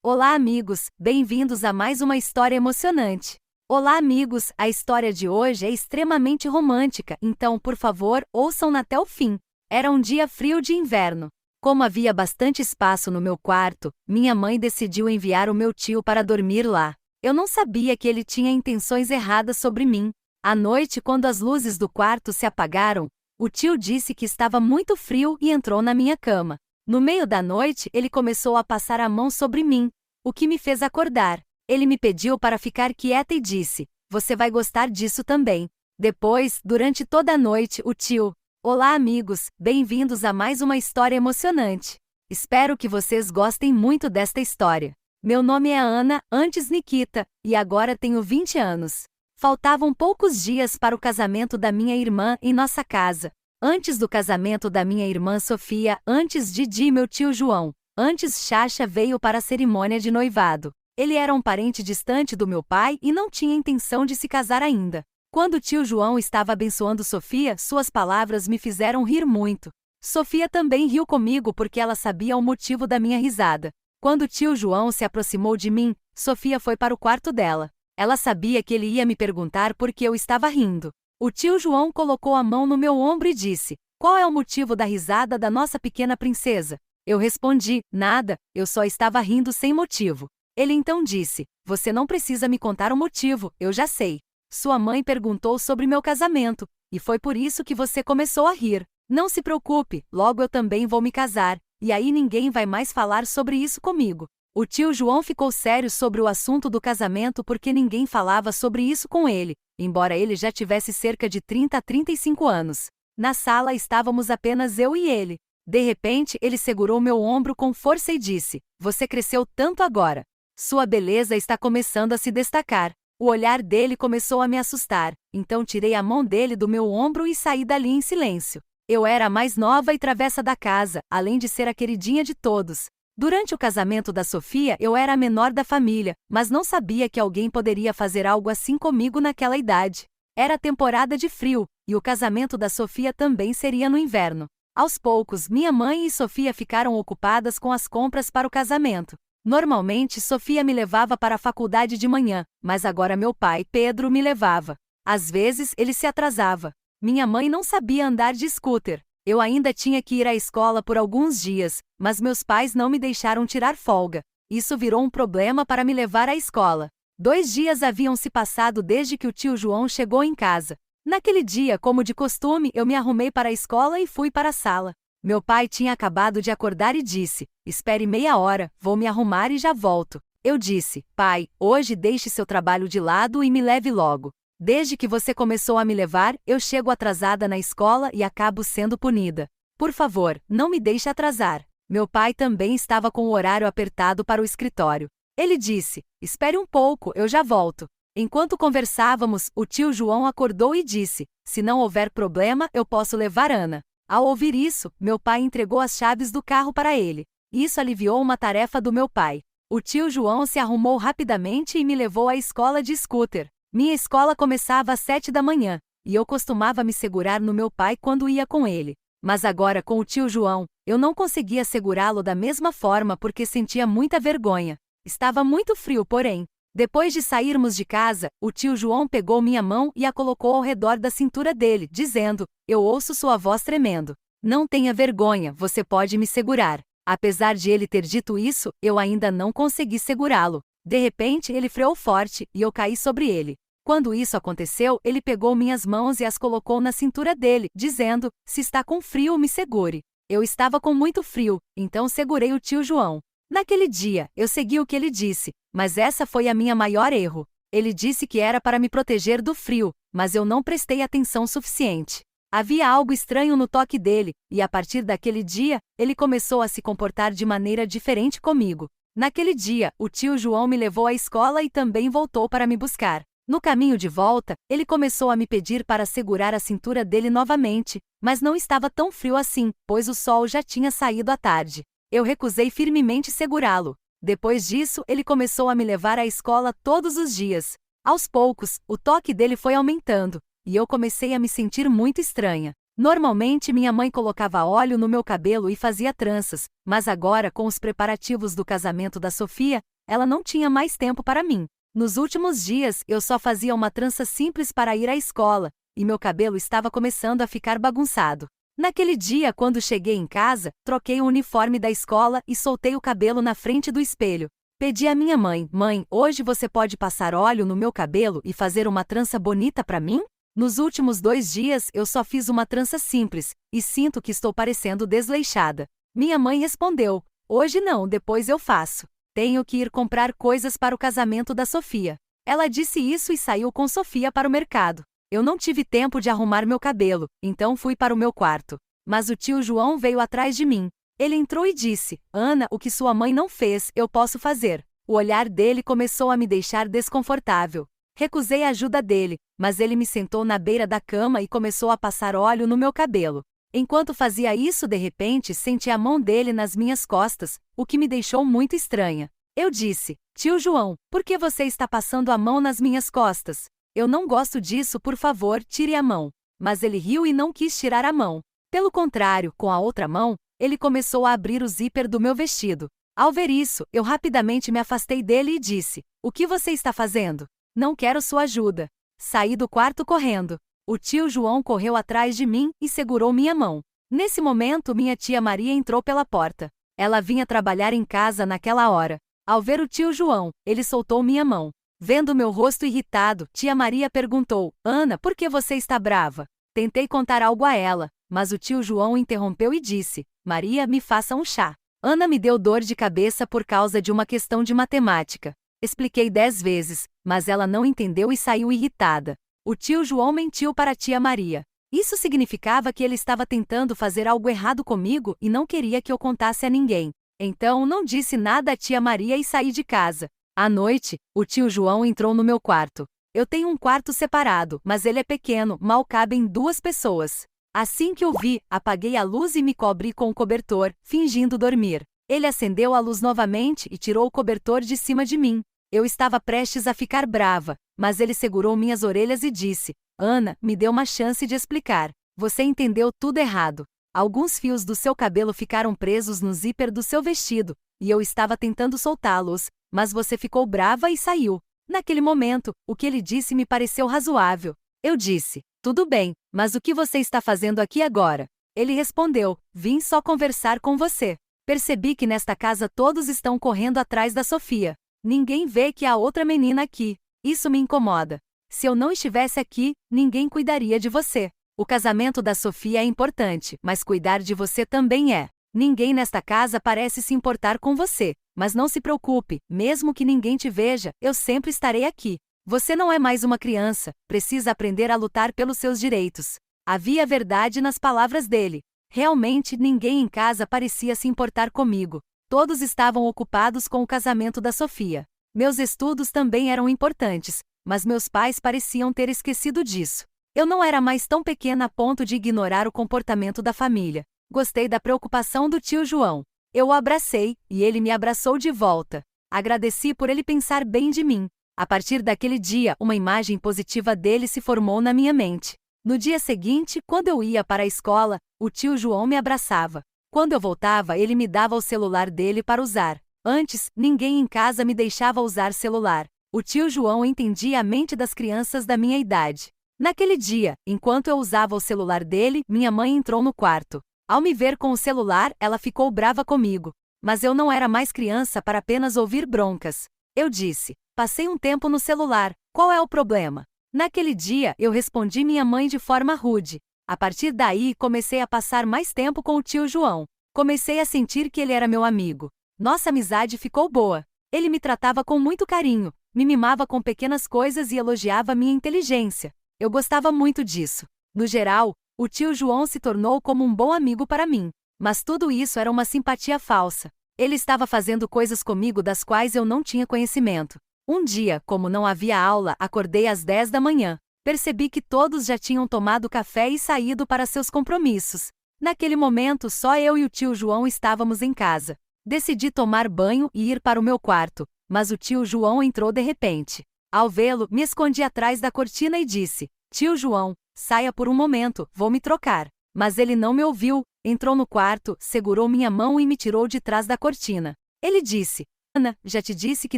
Olá, amigos, bem-vindos a mais uma história emocionante. Olá, amigos, a história de hoje é extremamente romântica, então, por favor, ouçam até o fim. Era um dia frio de inverno. Como havia bastante espaço no meu quarto, minha mãe decidiu enviar o meu tio para dormir lá. Eu não sabia que ele tinha intenções erradas sobre mim. À noite, quando as luzes do quarto se apagaram, o tio disse que estava muito frio e entrou na minha cama. No meio da noite, ele começou a passar a mão sobre mim, o que me fez acordar. Ele me pediu para ficar quieta e disse: "Você vai gostar disso também." Depois, durante toda a noite, o tio... Olá, amigos, bem-vindos a mais uma história emocionante. Espero que vocês gostem muito desta história. Meu nome é Ana, antes Nikita, e agora tenho 20 anos. Faltavam poucos dias para o casamento da minha irmã em nossa casa. Antes do casamento da minha irmã Sofia, antes Didi e meu tio João, antes Chacha veio para a cerimônia de noivado. Ele era um parente distante do meu pai e não tinha intenção de se casar ainda. Quando o tio João estava abençoando Sofia, suas palavras me fizeram rir muito. Sofia também riu comigo porque ela sabia o motivo da minha risada. Quando o tio João se aproximou de mim, Sofia foi para o quarto dela. Ela sabia que ele ia me perguntar por que eu estava rindo. O tio João colocou a mão no meu ombro e disse: "Qual é o motivo da risada da nossa pequena princesa?" Eu respondi: "Nada, eu só estava rindo sem motivo." Ele então disse: "Você não precisa me contar o motivo, eu já sei. Sua mãe perguntou sobre meu casamento, e foi por isso que você começou a rir. Não se preocupe, logo eu também vou me casar, e aí ninguém vai mais falar sobre isso comigo." O tio João ficou sério sobre o assunto do casamento porque ninguém falava sobre isso com ele, embora ele já tivesse cerca de 30 a 35 anos. Na sala estávamos apenas eu e ele. De repente, ele segurou meu ombro com força e disse: "Você cresceu tanto agora. Sua beleza está começando a se destacar." O olhar dele começou a me assustar, então tirei a mão dele do meu ombro e saí dali em silêncio. Eu era a mais nova e travessa da casa, além de ser a queridinha de todos. Durante o casamento da Sofia, eu era a menor da família, mas não sabia que alguém poderia fazer algo assim comigo naquela idade. Era temporada de frio, e o casamento da Sofia também seria no inverno. Aos poucos, minha mãe e Sofia ficaram ocupadas com as compras para o casamento. Normalmente, Sofia me levava para a faculdade de manhã, mas agora meu pai, Pedro, me levava. Às vezes, ele se atrasava. Minha mãe não sabia andar de scooter. Eu ainda tinha que ir à escola por alguns dias, mas meus pais não me deixaram tirar folga. Isso virou um problema para me levar à escola. 2 dias haviam se passado desde que o tio João chegou em casa. Naquele dia, como de costume, eu me arrumei para a escola e fui para a sala. Meu pai tinha acabado de acordar e disse: "Espere meia hora, vou me arrumar e já volto." Eu disse: "Pai, hoje deixe seu trabalho de lado e me leve logo. Desde que você começou a me levar, eu chego atrasada na escola e acabo sendo punida. Por favor, não me deixe atrasar." Meu pai também estava com o horário apertado para o escritório. Ele disse: "Espere um pouco, eu já volto." Enquanto conversávamos, o tio João acordou e disse: "Se não houver problema, eu posso levar Ana." Ao ouvir isso, meu pai entregou as chaves do carro para ele. Isso aliviou uma tarefa do meu pai. O tio João se arrumou rapidamente e me levou à escola de scooter. Minha escola começava às 7 da manhã, e eu costumava me segurar no meu pai quando ia com ele. Mas agora, com o tio João, eu não conseguia segurá-lo da mesma forma porque sentia muita vergonha. Estava muito frio, porém. Depois de sairmos de casa, o tio João pegou minha mão e a colocou ao redor da cintura dele, dizendo: "Eu ouço sua voz tremendo. Não tenha vergonha, você pode me segurar." Apesar de ele ter dito isso, eu ainda não consegui segurá-lo. De repente, ele freou forte, e eu caí sobre ele. Quando isso aconteceu, ele pegou minhas mãos e as colocou na cintura dele, dizendo: "Se está com frio, me segure." Eu estava com muito frio, então segurei o tio João. Naquele dia, eu segui o que ele disse, mas essa foi a minha maior erro. Ele disse que era para me proteger do frio, mas eu não prestei atenção suficiente. Havia algo estranho no toque dele, e a partir daquele dia, ele começou a se comportar de maneira diferente comigo. Naquele dia, o tio João me levou à escola e também voltou para me buscar. No caminho de volta, ele começou a me pedir para segurar a cintura dele novamente, mas não estava tão frio assim, pois o sol já tinha saído à tarde. Eu recusei firmemente segurá-lo. Depois disso, ele começou a me levar à escola todos os dias. Aos poucos, o toque dele foi aumentando, e eu comecei a me sentir muito estranha. Normalmente minha mãe colocava óleo no meu cabelo e fazia tranças, mas agora, com os preparativos do casamento da Sofia, ela não tinha mais tempo para mim. Nos últimos dias, eu só fazia uma trança simples para ir à escola, e meu cabelo estava começando a ficar bagunçado. Naquele dia, quando cheguei em casa, troquei o uniforme da escola e soltei o cabelo na frente do espelho. Pedi à minha mãe: "Mãe, hoje você pode passar óleo no meu cabelo e fazer uma trança bonita para mim?" Nos últimos 2 dias eu só fiz uma trança simples, e sinto que estou parecendo desleixada. Minha mãe respondeu: "Hoje não, depois eu faço. Tenho que ir comprar coisas para o casamento da Sofia." Ela disse isso e saiu com Sofia para o mercado. Eu não tive tempo de arrumar meu cabelo, então fui para o meu quarto. Mas o tio João veio atrás de mim. Ele entrou e disse: "Ana, o que sua mãe não fez, eu posso fazer." O olhar dele começou a me deixar desconfortável. Recusei a ajuda dele, mas ele me sentou na beira da cama e começou a passar óleo no meu cabelo. Enquanto fazia isso, de repente, senti a mão dele nas minhas costas, o que me deixou muito estranha. Eu disse: "Tio João, por que você está passando a mão nas minhas costas? Eu não gosto disso, por favor, tire a mão." Mas ele riu e não quis tirar a mão. Pelo contrário, com a outra mão, ele começou a abrir o zíper do meu vestido. Ao ver isso, eu rapidamente me afastei dele e disse: "O que você está fazendo? Não quero sua ajuda." Saí do quarto correndo. O tio João correu atrás de mim e segurou minha mão. Nesse momento, minha tia Maria entrou pela porta. Ela vinha trabalhar em casa naquela hora. Ao ver o tio João, ele soltou minha mão. Vendo meu rosto irritado, tia Maria perguntou: "Ana, por que você está brava?" Tentei contar algo a ela, mas o tio João interrompeu e disse: "Maria, me faça um chá." Ana me deu dor de cabeça por causa de uma questão de matemática. Expliquei 10 vezes, mas ela não entendeu e saiu irritada. O tio João mentiu para a tia Maria. Isso significava que ele estava tentando fazer algo errado comigo e não queria que eu contasse a ninguém. Então não disse nada à tia Maria e saí de casa. À noite, o tio João entrou no meu quarto. Eu tenho um quarto separado, mas ele é pequeno, mal cabem 2 pessoas. Assim que o vi, apaguei a luz e me cobri com o cobertor, fingindo dormir. Ele acendeu a luz novamente e tirou o cobertor de cima de mim. Eu estava prestes a ficar brava, mas ele segurou minhas orelhas e disse: "Ana, me dê uma chance de explicar. Você entendeu tudo errado. Alguns fios do seu cabelo ficaram presos no zíper do seu vestido, e eu estava tentando soltá-los, mas você ficou brava e saiu." Naquele momento, o que ele disse me pareceu razoável. Eu disse: "Tudo bem, mas o que você está fazendo aqui agora?" Ele respondeu: "Vim só conversar com você. Percebi que nesta casa todos estão correndo atrás da Sofia. Ninguém vê que há outra menina aqui. Isso me incomoda. Se eu não estivesse aqui, ninguém cuidaria de você. O casamento da Sofia é importante, mas cuidar de você também é. Ninguém nesta casa parece se importar com você, mas não se preocupe, mesmo que ninguém te veja, eu sempre estarei aqui. Você não é mais uma criança, precisa aprender a lutar pelos seus direitos." Havia verdade nas palavras dele. Realmente ninguém em casa parecia se importar comigo. Todos estavam ocupados com o casamento da Sofia. Meus estudos também eram importantes, mas meus pais pareciam ter esquecido disso. Eu não era mais tão pequena a ponto de ignorar o comportamento da família. Gostei da preocupação do tio João. Eu o abracei, e ele me abraçou de volta. Agradeci por ele pensar bem de mim. A partir daquele dia, uma imagem positiva dele se formou na minha mente. No dia seguinte, quando eu ia para a escola, o tio João me abraçava. Quando eu voltava, ele me dava o celular dele para usar. Antes, ninguém em casa me deixava usar celular. O tio João entendia a mente das crianças da minha idade. Naquele dia, enquanto eu usava o celular dele, minha mãe entrou no quarto. Ao me ver com o celular, ela ficou brava comigo. Mas eu não era mais criança para apenas ouvir broncas. Eu disse: "Passei um tempo no celular, qual é o problema?" Naquele dia, eu respondi minha mãe de forma rude. A partir daí, comecei a passar mais tempo com o tio João. Comecei a sentir que ele era meu amigo. Nossa amizade ficou boa. Ele me tratava com muito carinho, me mimava com pequenas coisas e elogiava minha inteligência. Eu gostava muito disso. No geral, o tio João se tornou como um bom amigo para mim. Mas tudo isso era uma simpatia falsa. Ele estava fazendo coisas comigo das quais eu não tinha conhecimento. Um dia, como não havia aula, acordei às 10 da manhã. Percebi que todos já tinham tomado café e saído para seus compromissos. Naquele momento, só eu e o tio João estávamos em casa. Decidi tomar banho e ir para o meu quarto, mas o tio João entrou de repente. Ao vê-lo, me escondi atrás da cortina e disse: "Tio João, saia por um momento, vou me trocar." Mas ele não me ouviu, entrou no quarto, segurou minha mão e me tirou de trás da cortina. Ele disse: Ana, já te disse que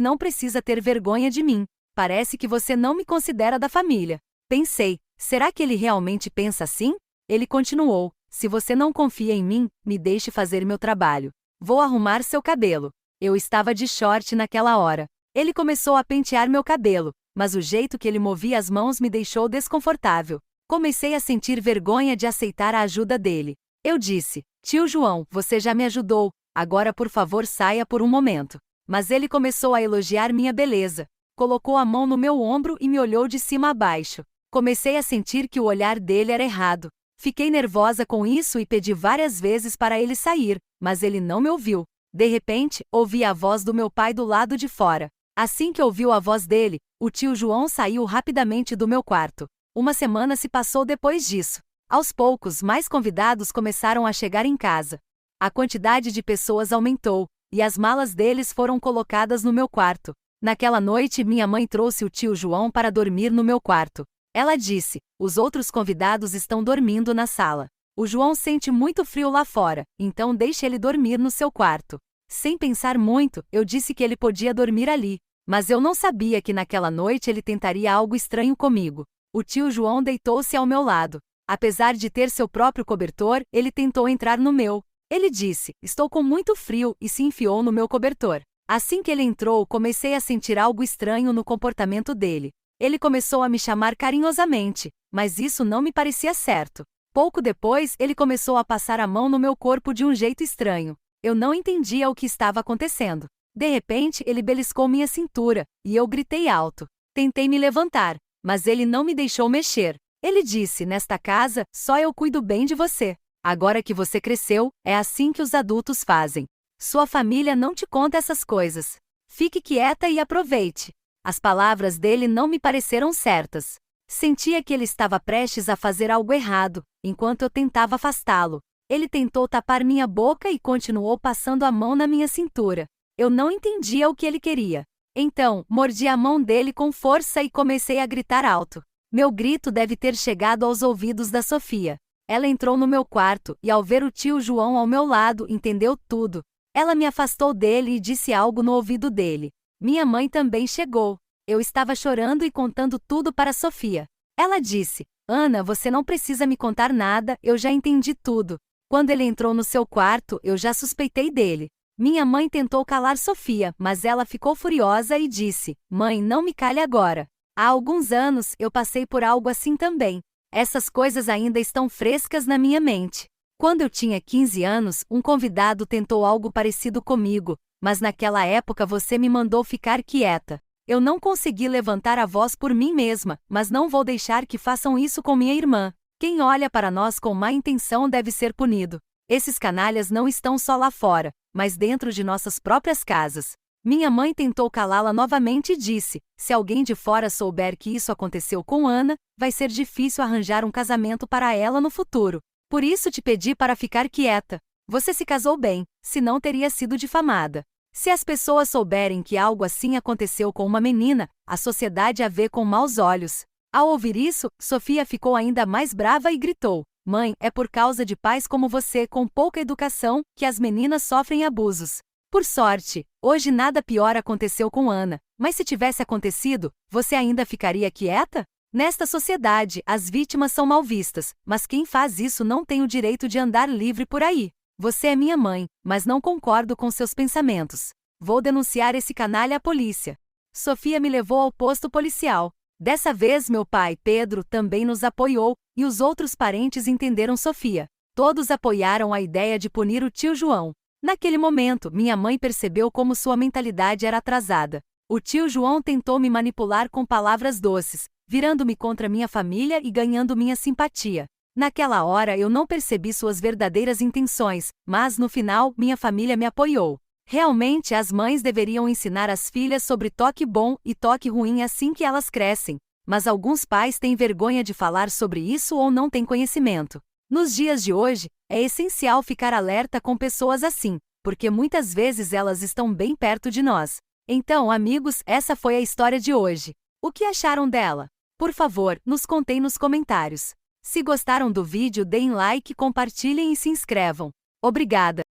não precisa ter vergonha de mim. Parece que você não me considera da família. Pensei, será que ele realmente pensa assim? Ele continuou: se você não confia em mim, me deixe fazer meu trabalho. Vou arrumar seu cabelo. Eu estava de short naquela hora. Ele começou a pentear meu cabelo, mas o jeito que ele movia as mãos me deixou desconfortável. Comecei a sentir vergonha de aceitar a ajuda dele. Eu disse: Tio João, você já me ajudou, agora por favor saia por um momento. Mas ele começou a elogiar minha beleza. Colocou a mão no meu ombro e me olhou de cima a baixo. Comecei a sentir que o olhar dele era errado. Fiquei nervosa com isso e pedi várias vezes para ele sair, mas ele não me ouviu. De repente, ouvi a voz do meu pai do lado de fora. Assim que ouviu a voz dele, o tio João saiu rapidamente do meu quarto. Uma semana se passou depois disso. Aos poucos, mais convidados começaram a chegar em casa. A quantidade de pessoas aumentou, e as malas deles foram colocadas no meu quarto. Naquela noite, minha mãe trouxe o tio João para dormir no meu quarto. Ela disse: os outros convidados estão dormindo na sala. O João sente muito frio lá fora, então deixe ele dormir no seu quarto. Sem pensar muito, eu disse que ele podia dormir ali. Mas eu não sabia que naquela noite ele tentaria algo estranho comigo. O tio João deitou-se ao meu lado. Apesar de ter seu próprio cobertor, ele tentou entrar no meu. Ele disse: estou com muito frio, e se enfiou no meu cobertor. Assim que ele entrou, comecei a sentir algo estranho no comportamento dele. Ele começou a me chamar carinhosamente, mas isso não me parecia certo. Pouco depois, ele começou a passar a mão no meu corpo de um jeito estranho. Eu não entendia o que estava acontecendo. De repente, ele beliscou minha cintura, e eu gritei alto. Tentei me levantar, mas ele não me deixou mexer. Ele disse: nesta casa, só eu cuido bem de você. Agora que você cresceu, é assim que os adultos fazem. Sua família não te conta essas coisas. Fique quieta e aproveite. As palavras dele não me pareceram certas. Sentia que ele estava prestes a fazer algo errado, enquanto eu tentava afastá-lo. Ele tentou tapar minha boca e continuou passando a mão na minha cintura. Eu não entendia o que ele queria. Então, mordi a mão dele com força e comecei a gritar alto. Meu grito deve ter chegado aos ouvidos da Sofia. Ela entrou no meu quarto e, ao ver o tio João ao meu lado, entendeu tudo. Ela me afastou dele e disse algo no ouvido dele. Minha mãe também chegou. Eu estava chorando e contando tudo para Sofia. Ela disse: Ana, você não precisa me contar nada, eu já entendi tudo. Quando ele entrou no seu quarto, eu já suspeitei dele. Minha mãe tentou calar Sofia, mas ela ficou furiosa e disse: Mãe, não me cale agora. Há alguns anos, eu passei por algo assim também. Essas coisas ainda estão frescas na minha mente. Quando eu tinha 15 anos, um convidado tentou algo parecido comigo, mas naquela época você me mandou ficar quieta. Eu não consegui levantar a voz por mim mesma, mas não vou deixar que façam isso com minha irmã. Quem olha para nós com má intenção deve ser punido. Esses canalhas não estão só lá fora, mas dentro de nossas próprias casas. Minha mãe tentou calá-la novamente e disse: se alguém de fora souber que isso aconteceu com Ana, vai ser difícil arranjar um casamento para ela no futuro. Por isso te pedi para ficar quieta. Você se casou bem, senão teria sido difamada. Se as pessoas souberem que algo assim aconteceu com uma menina, a sociedade a vê com maus olhos. Ao ouvir isso, Sofia ficou ainda mais brava e gritou: Mãe, é por causa de pais como você com pouca educação que as meninas sofrem abusos. Por sorte, hoje nada pior aconteceu com Ana, mas se tivesse acontecido, você ainda ficaria quieta? Nesta sociedade, as vítimas são mal vistas, mas quem faz isso não tem o direito de andar livre por aí. Você é minha mãe, mas não concordo com seus pensamentos. Vou denunciar esse canalha à polícia. Sofia me levou ao posto policial. Dessa vez meu pai, Pedro, também nos apoiou, e os outros parentes entenderam Sofia. Todos apoiaram a ideia de punir o tio João. Naquele momento, minha mãe percebeu como sua mentalidade era atrasada. O tio João tentou me manipular com palavras doces, virando-me contra minha família e ganhando minha simpatia. Naquela hora eu não percebi suas verdadeiras intenções, mas no final, minha família me apoiou. Realmente as mães deveriam ensinar as filhas sobre toque bom e toque ruim assim que elas crescem, mas alguns pais têm vergonha de falar sobre isso ou não têm conhecimento. Nos dias de hoje, é essencial ficar alerta com pessoas assim, porque muitas vezes elas estão bem perto de nós. Então, amigos, essa foi a história de hoje. O que acharam dela? Por favor, nos contem nos comentários. Se gostaram do vídeo, deem like, compartilhem e se inscrevam. Obrigada!